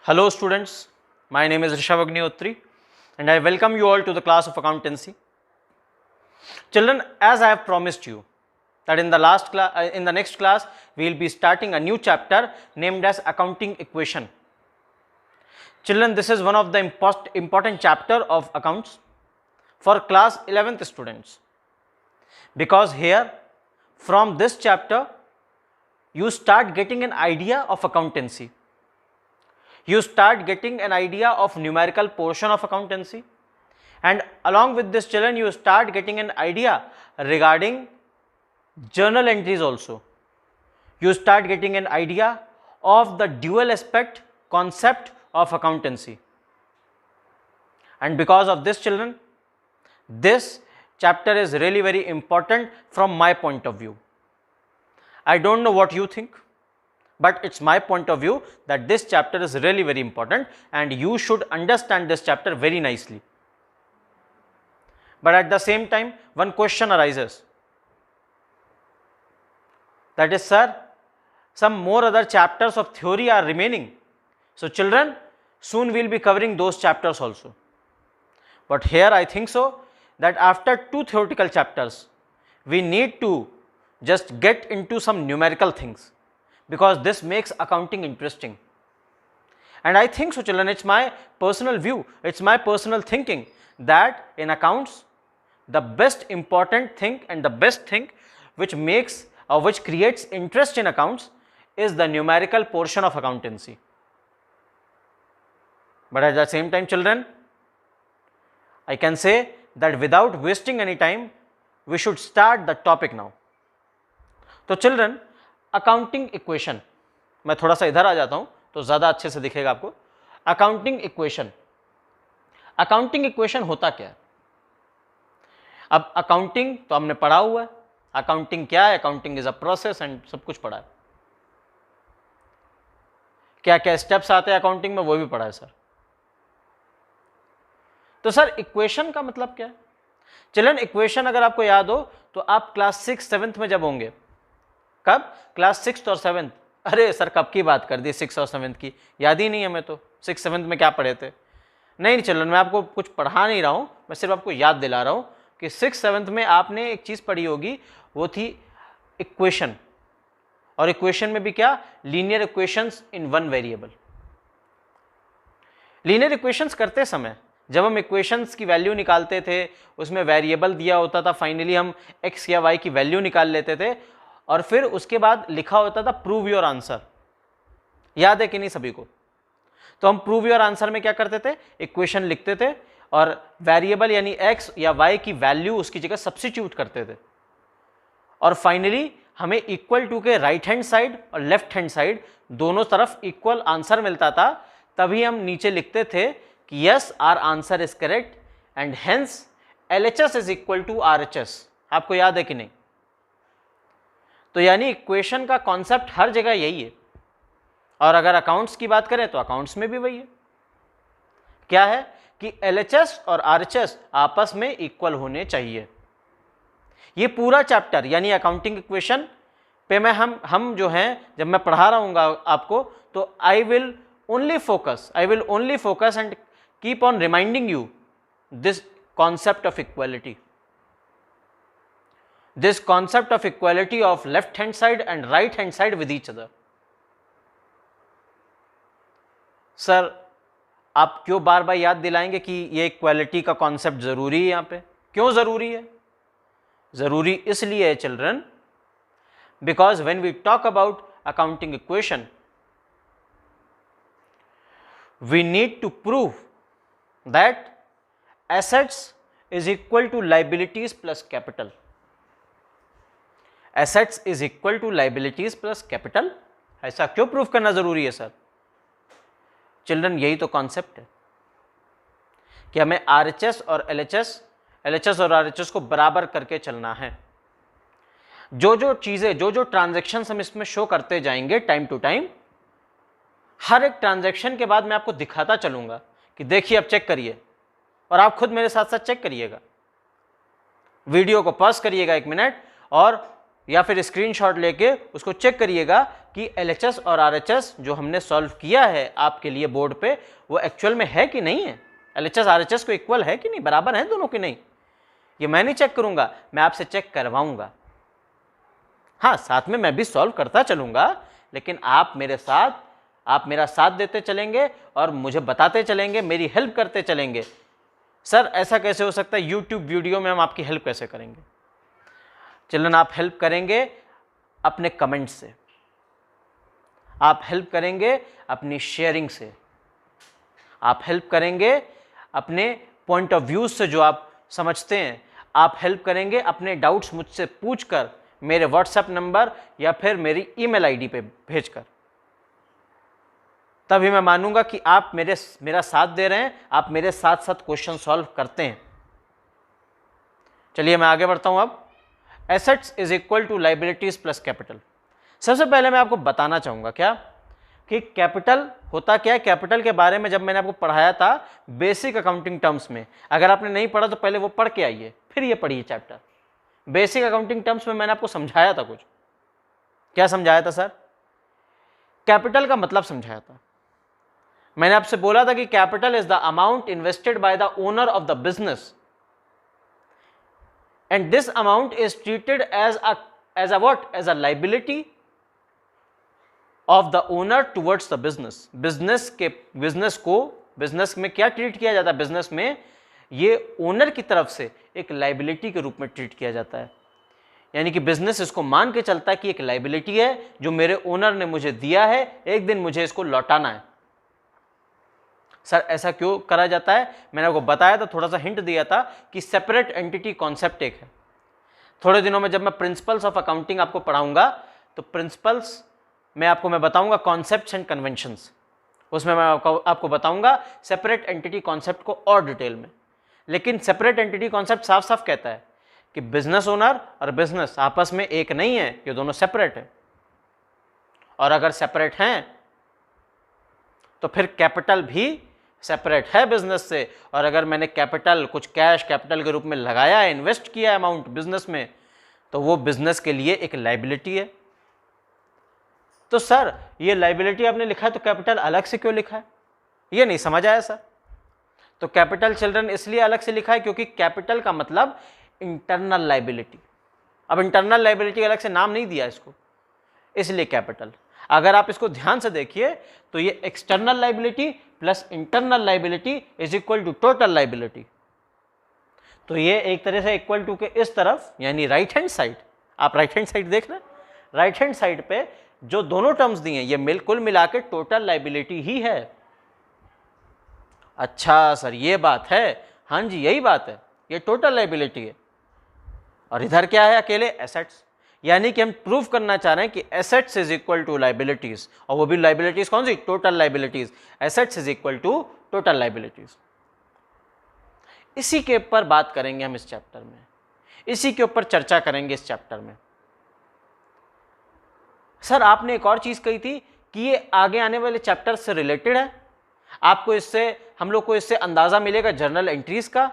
Hello students, my name is Rishabh Agnihotri and I welcome you all to the class of accountancy. Children, as I have promised you that in the next class we will be starting a new chapter named as accounting equation. Children, this is one of the important chapter of accounts for class 11th students, because here from this chapter you start getting an idea of accountancy. You start getting an idea of numerical portion of accountancy, and along with this, children, you start getting an idea regarding journal entries also. You start getting an idea of the dual aspect concept of accountancy. And because of this, children, this chapter is really very important from my point of view. I don't know what you think, but it's my point of view that this chapter is really very important and you should understand this chapter very nicely. But at the same time, one question arises, that is, sir, some more other chapters of theory are remaining. So children, soon we will be covering those chapters also. But here I think so that after 2 theoretical chapters, we need to just get into some numerical things, because this makes accounting interesting. And I think so, children, it's my personal view, it's my personal thinking that in accounts, the best important thing and the best thing which makes or which creates interest in accounts is the numerical portion of accountancy. But at the same time, children, I can say that without wasting any time, we should start the topic now. So children, accounting equation, मैं थोड़ा सा इधर आ जाता हूं तो ज़्यादा अच्छे से दिखेगा आपको. अकाउंटिंग इक्वेशन, अकाउंटिंग इक्वेशन होता क्या है? अब अकाउंटिंग तो हमने पढ़ा हुआ है, अकाउंटिंग क्या है, accounting is a process and सब कुछ पढ़ा है. क्या क्या स्टेप्स आते हैं अकाउंटिंग में वो भी पढ़ा है सर. तो सर इक्वेशन का मतलब क्या है? चिल्ड्रन, इक्वेशन अगर आपको याद हो तो आप क्लास 6 7th में जब होंगे, कब? क्लास 6th और 7th. अरे सर कब की बात कर दी 6 और 7th की, याद ही नहीं है हमें तो 6 7th में क्या पढ़े थे. नहीं चिल्ड्रन, मैं आपको कुछ पढ़ा नहीं रहा हूँ, मैं सिर्फ आपको याद दिला रहा हूँ कि 6 7th में आपने एक चीज़ पढ़ी होगी, वो थी इक्वेशन. और इक्वेशन में भी क्या? Linear equations in one variable. Linear equations करते समय जब हम इक्वेशंस की वैल्यू निकालते थे, उसमें वेरिएबल दिया होता था, फाइनली हम एक्स या वाई की वैल्यू निकाल लेते थे और फिर उसके बाद लिखा होता था प्रूव योर आंसर. याद है कि नहीं सभी को? तो हम प्रूव योर आंसर में क्या करते थे? इक्वेशन लिखते थे और वेरिएबल यानी एक्स या वाई की वैल्यू उसकी जगह सब्स्टिट्यूट करते थे, और फाइनली हमें इक्वल टू के राइट हैंड साइड और लेफ्ट हैंड साइड दोनों तरफ इक्वल आंसर मिलता था. तभी हम नीचे लिखते थे कि yes our answer is correct and hence LHS is equal to RHS. आपको याद है कि नहीं? तो यानी इक्वेशन का कॉन्सेप्ट हर जगह यही है. और अगर अकाउंट्स की बात करें तो अकाउंट्स में भी वही है. क्या है कि LHS और RHS आपस में इक्वल होने चाहिए. ये पूरा चैप्टर यानी अकाउंटिंग इक्वेशन पे मैं हम जो हैं, जब मैं पढ़ा रहा हूँ आपको, तो I will only focus and keep on reminding you this concept of equality. This concept of equality of left hand side and right hand side with each other. Sir आप क्यों बार बार याद दिलाएंगे कि ये इक्वालिटी का कॉन्सेप्ट जरूरी है? यहाँ पे क्यों जरूरी है? जरूरी इसलिए है children, because when we talk about accounting equation we need to prove that assets is equal to liabilities plus capital. Assets is equal to liabilities plus capital. ऐसा क्यों प्रूफ करना जरूरी है सर? चिल्ड्रन, यही तो कॉन्सेप्ट है कि हमें RHS और LHS और RHS को बराबर करके चलना है. जो जो चीजें, जो जो ट्रांजैक्शंस हम इसमें शो करते जाएंगे टाइम टू टाइम, हर एक ट्रांजैक्शन के बाद मैं आपको दिखाता चलूंगा कि देखिए अब चेक करिए, और आप खुद मेरे साथ साथ चेक करिएगा. वीडियो को पॉज करिएगा 1 मिनट और या फिर स्क्रीनशॉट लेके उसको चेक करिएगा कि LHS और RHS जो हमने सॉल्व किया है आपके लिए बोर्ड पे वो एक्चुअल में है कि नहीं है, LHS RHS को इक्वल है कि नहीं, बराबर है दोनों की नहीं, ये मैं नहीं चेक करूंगा, मैं आपसे चेक करवाऊंगा। हाँ, साथ में मैं भी सॉल्व करता चलूंगा, लेकिन आप मेरा साथ देते चलेंगे और मुझे बताते चलेंगे, मेरी हेल्प करते चलेंगे। सर ऐसा कैसे हो सकता है, यूट्यूब वीडियो में हम आपकी हेल्प कैसे करेंगे? चिल्ड्रन, आप हेल्प करेंगे अपने कमेंट से, आप हेल्प करेंगे अपनी शेयरिंग से, आप हेल्प करेंगे अपने पॉइंट ऑफ व्यू से जो आप समझते हैं, आप हेल्प करेंगे अपने डाउट्स मुझसे पूछकर, मेरे व्हाट्सएप नंबर या फिर मेरी ईमेल आईडी पे भेजकर। तभी मैं मानूंगा कि आप मेरा साथ दे रहे हैं, आप मेरे साथ साथ क्वेश्चन सॉल्व करते हैं। चलिए मैं आगे बढ़ता हूं। अब assets is equal to liabilities plus capital. सबसे पहले मैं आपको बताना चाहूंगा क्या कि कैपिटल होता क्या है। कैपिटल के बारे में जब मैंने आपको पढ़ाया था बेसिक अकाउंटिंग टर्म्स में, अगर आपने नहीं पढ़ा तो पहले वो पढ़ के आइए, फिर ये पढ़िए चैप्टर। बेसिक अकाउंटिंग टर्म्स में मैंने आपको समझाया था कुछ। क्या समझाया था सर? कैपिटल का मतलब समझाया था। मैंने आपसे बोला था कि capital is the amount invested by the owner of the business and this amount is treated as a liability of the owner towards the business. Business में क्या ट्रीट किया जाता है? बिजनेस में ये ओनर की तरफ से एक लाइबिलिटी के रूप में ट्रीट किया जाता है। यानी कि बिजनेस इसको मान के चलता है कि एक लाइबिलिटी है जो मेरे ओनर ने मुझे दिया है, एक दिन मुझे इसको लौटाना है। सर ऐसा क्यों करा जाता है? मैंने आपको बताया था, थोड़ा सा हिंट दिया था कि सेपरेट एंटिटी कॉन्सेप्ट एक है। थोड़े दिनों में जब मैं प्रिंसिपल्स ऑफ अकाउंटिंग आपको पढ़ाऊंगा तो प्रिंसिपल्स में आपको मैं बताऊंगा कॉन्सेप्ट्स एंड कन्वेंशंस, उसमें मैं आपको बताऊंगा सेपरेट एंटिटी कॉन्सेप्ट को और डिटेल में। लेकिन सेपरेट एंटिटी कॉन्सेप्ट साफ साफ कहता है कि बिजनेस ओनर और बिजनेस आपस में एक नहीं है, ये दोनों सेपरेट है। और अगर सेपरेट हैं तो फिर कैपिटल भी सेपरेट है बिजनेस से। और अगर मैंने कैपिटल कुछ कैश कैपिटल के रूप में लगाया है, इन्वेस्ट किया अमाउंट बिजनेस में, तो वो बिजनेस के लिए एक लाइबिलिटी है। तो सर ये लाइबिलिटी आपने लिखा है तो कैपिटल अलग से क्यों लिखा है? ये नहीं समझ आया सर। तो कैपिटल चिल्ड्रन इसलिए अलग से लिखा है क्योंकि कैपिटल का मतलब इंटरनल लाइबिलिटी। अब इंटरनल लाइबिलिटी अलग से नाम नहीं दिया इसको, इसलिए कैपिटल। अगर आप इसको ध्यान से देखिए तो ये external liability plus internal liability is equal to total liability. तो ये एक तरह से इक्वल टू के इस तरफ, यानी राइट हैंड साइड, आप राइट हैंड साइड देख रहे हैं, राइट हैंड साइड पे जो दोनों टर्म्स दिए ये कुल मिला के टोटल लाइबिलिटी ही है। अच्छा सर ये बात है, हाँ जी यही बात है, ये टोटल लाइबिलिटी है। और इधर क्या है? अकेले एसेट्स। यानी कि हम प्रूव करना चाह रहे हैं कि assets is equal to liabilities, और वो भी लाइबिलिटीज कौन सी? Total liabilities. Assets is equal to total liabilities. इसी के ऊपर बात करेंगे हम इस चैप्टर में, इसी के ऊपर चर्चा करेंगे इस चैप्टर में। सर आपने एक और चीज कही थी कि ये आगे आने वाले चैप्टर से रिलेटेड है, आपको इससे, हम लोग को इससे अंदाजा मिलेगा जर्नल एंट्रीज का,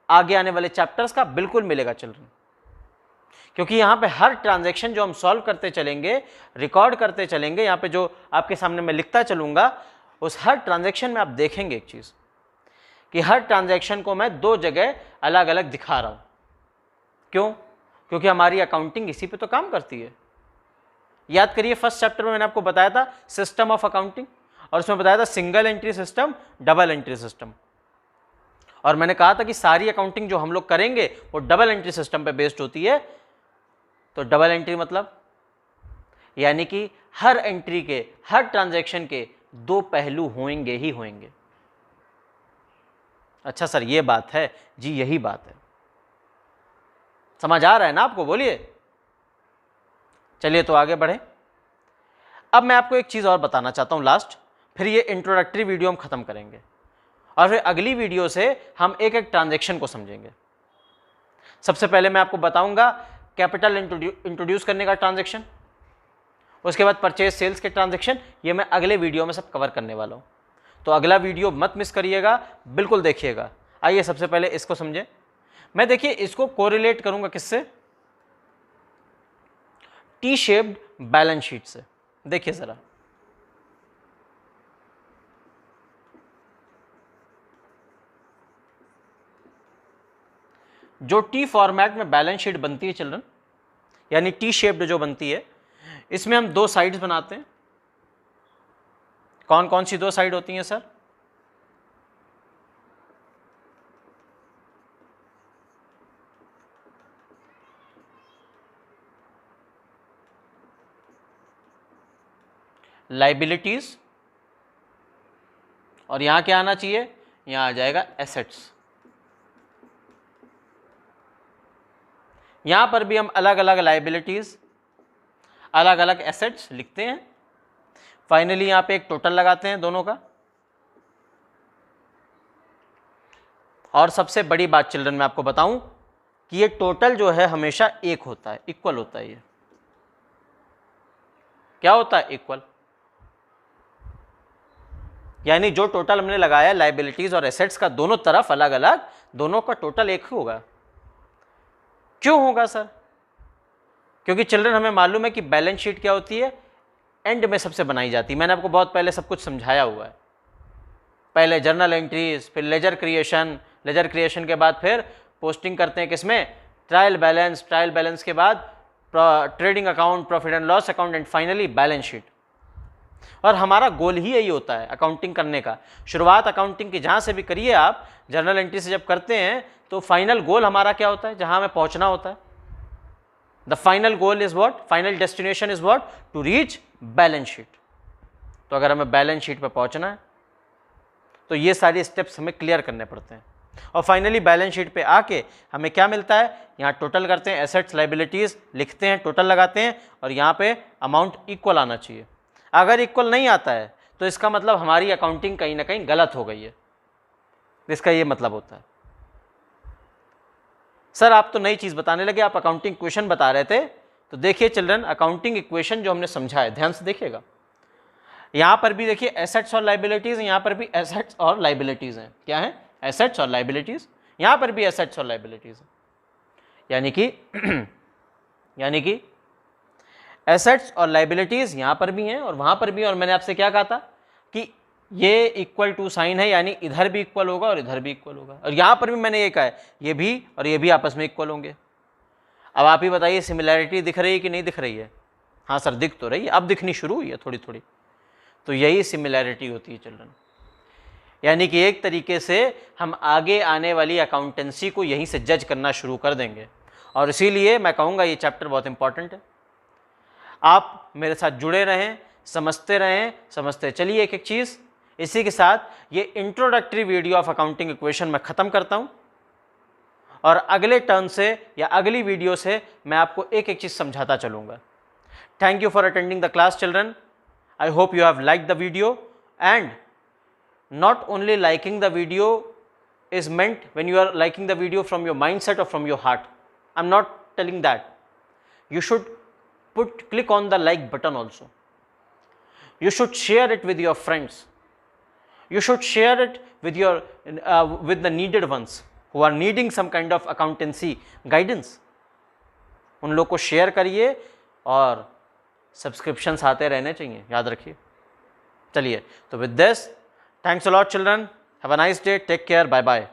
आगे आने वाले चैप्टर्स का। बिल्कुल मिलेगा चिल्ड्रन, क्योंकि यहाँ पे हर ट्रांजैक्शन जो हम सॉल्व करते चलेंगे, रिकॉर्ड करते चलेंगे, यहाँ पे जो आपके सामने मैं लिखता चलूंगा, उस हर ट्रांजैक्शन में आप देखेंगे एक चीज कि हर ट्रांजैक्शन को मैं दो जगह अलग अलग दिखा रहा हूं। क्यों? क्योंकि हमारी अकाउंटिंग इसी पे तो काम करती है। याद करिए फर्स्ट चैप्टर में मैंने आपको बताया था सिस्टम ऑफ अकाउंटिंग, और उसमें बताया था single entry system, double entry system. और मैंने कहा था कि सारी अकाउंटिंग जो हम लोग करेंगे वो डबल एंट्री सिस्टम पे बेस्ड होती है। तो डबल एंट्री मतलब यानी कि हर एंट्री के, हर ट्रांजैक्शन के दो पहलू होंगे ही होंगे। अच्छा सर ये बात है जी, यही बात है। समझ आ रहा है ना आपको? बोलिए। चलिए तो आगे बढ़े। अब मैं आपको एक चीज और बताना चाहता हूं लास्ट, फिर ये इंट्रोडक्टरी वीडियो हम खत्म करेंगे और फिर अगली वीडियो से हम एक एक ट्रांजैक्शन को समझेंगे। सबसे पहले मैं आपको बताऊंगा कैपिटल इंट्रोड्यूस करने का ट्रांजैक्शन, उसके बाद परचेज सेल्स के ट्रांजैक्शन। ये मैं अगले वीडियो में सब कवर करने वाला हूं, तो अगला वीडियो मत मिस करिएगा, बिल्कुल देखिएगा। आइए सबसे पहले इसको समझें। मैं देखिए इसको कोरिलेट करूंगा किससे? टी शेप्ड बैलेंस शीट से। देखिए ज़रा, जो टी फॉर्मेट में बैलेंस शीट बनती है चिल्ड्रन, यानी टी शेप्ड जो बनती है, इसमें हम दो साइड्स बनाते हैं। कौन कौन सी दो साइड होती हैं सर? लाइबिलिटीज, और यहां क्या आना चाहिए? यहां आ जाएगा एसेट्स। यहां पर भी हम अलग अलग लाइबिलिटीज, अलग अलग एसेट्स लिखते हैं। फाइनली यहां पे एक टोटल लगाते हैं दोनों का। और सबसे बड़ी बात चिल्ड्रन मैं आपको बताऊं कि ये टोटल जो है हमेशा एक होता है, इक्वल होता है। ये क्या होता है? इक्वल। यानी जो टोटल हमने लगाया लाइबिलिटीज और एसेट्स का दोनों तरफ अलग अलग, दोनों का टोटल एक होगा। क्यों होगा सर? क्योंकि चिल्ड्रन हमें मालूम है कि बैलेंस शीट क्या होती है, एंड में सबसे बनाई जाती है। मैंने आपको बहुत पहले सब कुछ समझाया हुआ है। पहले जर्नल एंट्रीज, फिर लेजर क्रिएशन, लेजर क्रिएशन के बाद फिर पोस्टिंग करते हैं किसमें? ट्रायल बैलेंस, ट्रायल बैलेंस के बाद trading account, profit and loss account, and finally balance sheet. और हमारा गोल ही यही होता है अकाउंटिंग करने का। शुरुआत अकाउंटिंग की जहाँ से भी करिए आप, जर्नल एंट्री से जब करते हैं तो फाइनल गोल हमारा क्या होता है? जहाँ हमें पहुँचना होता है। The final goal is what? Final destination is what? To reach balance sheet. तो अगर हमें बैलेंस शीट पर पहुँचना है तो ये सारे स्टेप्स हमें क्लियर करने पड़ते हैं। और फाइनली बैलेंस शीट पे आके हमें क्या मिलता है? यहाँ टोटल करते हैं, एसेट्स लाइबिलिटीज लिखते हैं, टोटल लगाते हैं, और यहाँ पे अमाउंट इक्वल आना चाहिए। अगर इक्वल नहीं आता है तो इसका मतलब हमारी अकाउंटिंग कहीं ना कहीं गलत हो गई है। इसका ये मतलब होता है। सर आप तो नई चीज़ बताने लगे, आप अकाउंटिंग इक्वेशन बता रहे थे। तो देखिए चिल्ड्रन, अकाउंटिंग इक्वेशन जो हमने समझा है, ध्यान से देखिएगा। यहाँ पर भी देखिए एसेट्स और लाइबिलिटीज़, यहाँ पर भी एसेट्स और लाइबिलिटीज़ हैं। क्या है? एसेट्स और लाइबिलिटीज़। यहाँ पर भी एसेट्स और लाइबिलिटीज़ हैं। यानी कि एसेट्स और लाइबिलिटीज़ यहाँ पर भी हैं और वहाँ पर भी। और मैंने आपसे क्या कहा था कि ये इक्वल टू साइन है, यानी इधर भी इक्वल होगा और इधर भी इक्वल होगा। और यहाँ पर भी मैंने ये कहा है, ये भी और ये भी आपस में इक्वल होंगे। अब आप ही बताइए, सिमिलैरिटी दिख रही है कि नहीं दिख रही है? हाँ सर दिख तो रही है, अब दिखनी शुरू हुई है थोड़ी थोड़ी। तो यही सिमिलैरिटी होती है चिल्ड्रन। यानी कि एक तरीके से हम आगे आने वाली अकाउंटेंसी को यहीं से जज करना शुरू कर देंगे। और इसीलिए मैं कहूँगा ये चैप्टर बहुत इंपॉर्टेंट है। आप मेरे साथ जुड़े रहें, समझते चलिए एक एक चीज़। इसी के साथ ये introductory video of accounting equation मैं ख़त्म करता हूँ, और अगले टर्न से या अगली वीडियो से मैं आपको एक एक चीज़ समझाता चलूँगा। Thank you for attending the class children. I hope you have liked the video, and not only liking the video is meant when you are liking the video from your mindset or from your heart. I'm not telling that. You should click on the like button also. You should share it with your friends. You should share it with your with the needed ones who are needing some kind of accountancy guidance. उन लोग को share करिए और subscriptions आते रहने चाहिए, याद रखिए। चलिए, तो with this, thanks a lot children, have a nice day, take care, bye bye.